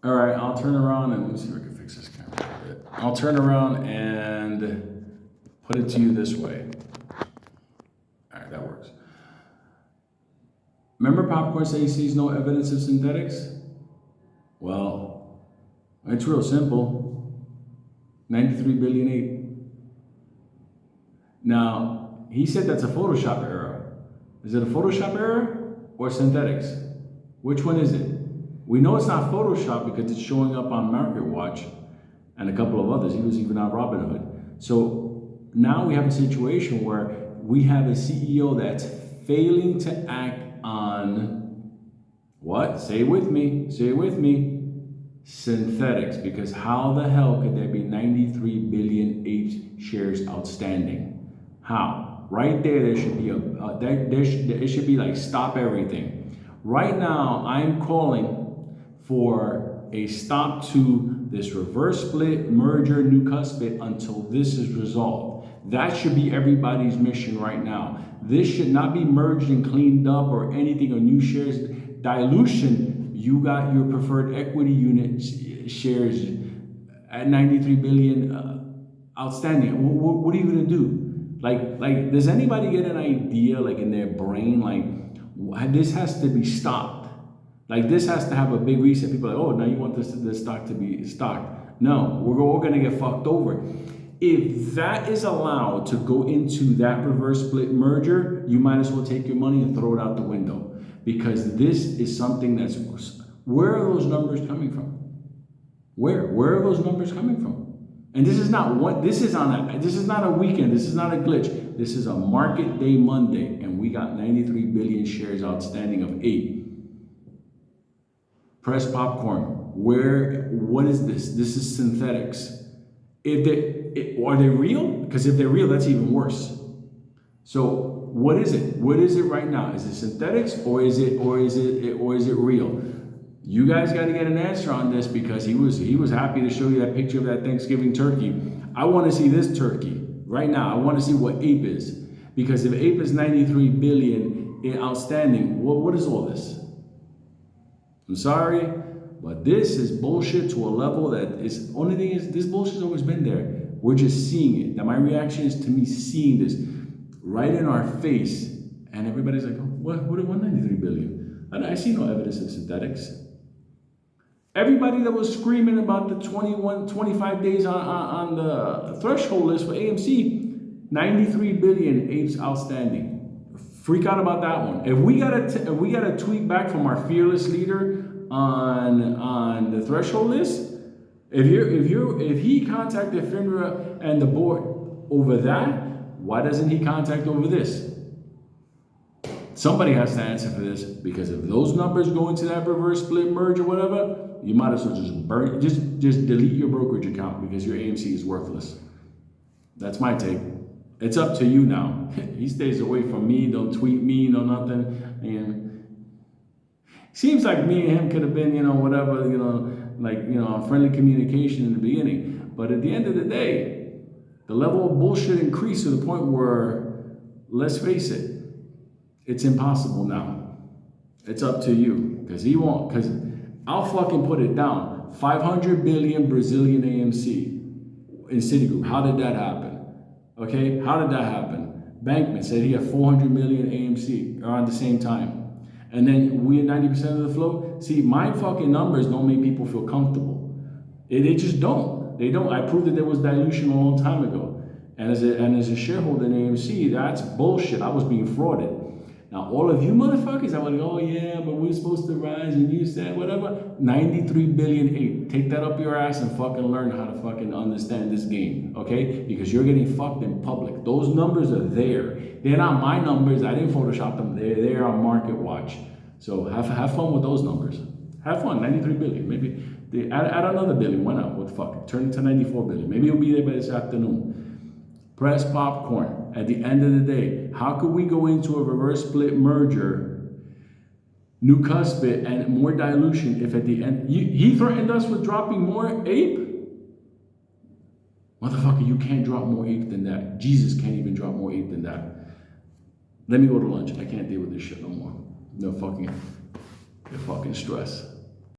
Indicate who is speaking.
Speaker 1: All right, I'll turn around and let me see if I can fix this camera a bit. I'll turn around and put it to you this way. All right, that works. Remember Popcorn said he sees no evidence of synthetics? Well, it's real simple. 93 billion ape. Now, he said that's a Photoshop error. Is it a Photoshop error or synthetics? Which one is it? We know it's not Photoshop because it's showing up on MarketWatch and a couple of others. He was even on Robinhood. So now we have a situation where we have a CEO that's failing to act on what? Say it with me. Say it with me. Synthetics. Because how the hell could there be 93 billion apes shares outstanding? How? Right there should be it should be like stop everything. Right now, I'm calling for a stop to this reverse split merger new cuspid until this is resolved. That should be everybody's mission right now. This should not be merged and cleaned up or anything or new shares. Dilution, you got your preferred equity unit shares at 93 billion outstanding. What are you gonna do? Like, does anybody get an idea, like in their brain, like this has to be stopped? Like this has to have a big reset. People are like, oh, now you want this stock to be stocked. No, we're gonna get fucked over. If that is allowed to go into that reverse split merger, you might as well take your money and throw it out the window. Because this is something that's, where are those numbers coming from? Where are those numbers coming from? And this is not this is not a weekend, this is not a glitch. This is a market day Monday, and we got 93 billion shares outstanding of 8. Press popcorn. What is this? This is synthetics. Are they real? Because if they're real, that's even worse. So what is it? What is it right now? Is it synthetics or is it real? You guys got to get an answer on this because he was happy to show you that picture of that Thanksgiving turkey. I want to see this turkey right now. I want to see what ape is, because if ape is 93 billion in outstanding, what is all this? I'm sorry, but this is bullshit to a level that is, only thing is, this bullshit's always been there. We're just seeing it. Now, my reaction is to me seeing this right in our face, and everybody's like, what 193 billion? And I see no evidence of synthetics. Everybody that was screaming about the 25 days on the threshold list for AMC, 93 billion apes outstanding. Freak out about that one. If we got a tweet back from our fearless leader on the threshold list, if he contacted FINRA and the board over that, why doesn't he contact over this? Somebody has to answer for this, because if those numbers go into that reverse split merge or whatever, you might as well just delete your brokerage account, because your AMC is worthless. That's my take. It's up to you now. He stays away from me. Don't tweet me. No nothing. And seems like me and him could have been, whatever, friendly communication in the beginning. But at the end of the day, the level of bullshit increased to the point where, let's face it, it's impossible now. It's up to you, because he won't. Because I'll fucking put it down. 500 billion Brazilian AMC in Citigroup. How did that happen? Okay, how did that happen? Bankman said he had 400 million AMC around the same time. And then we had 90% of the flow. See, my fucking numbers don't make people feel comfortable. They just don't. They don't. I proved that there was dilution a long time ago. And as a shareholder in AMC, that's bullshit. I was being frauded. Now, all of you motherfuckers, I was like, oh yeah, but we're supposed to rise and you said whatever. 93 billion ape. Take that up your ass and fucking learn how to fucking understand this game, okay? Because you're getting fucked in public. Those numbers are there. They're not my numbers. I didn't Photoshop them. They're there on MarketWatch. So have fun with those numbers. Have fun. 93 billion. Maybe they add another billion. Why not? What the fuck? Turn it to 94 billion. Maybe it'll be there by this afternoon. Press popcorn. At the end of the day, how could we go into a reverse split merger, new cuspid, and more dilution if at the end, he threatened us with dropping more ape? Motherfucker, you can't drop more ape than that. Jesus can't even drop more ape than that. Let me go to lunch. I can't deal with this shit no more. No fucking stress.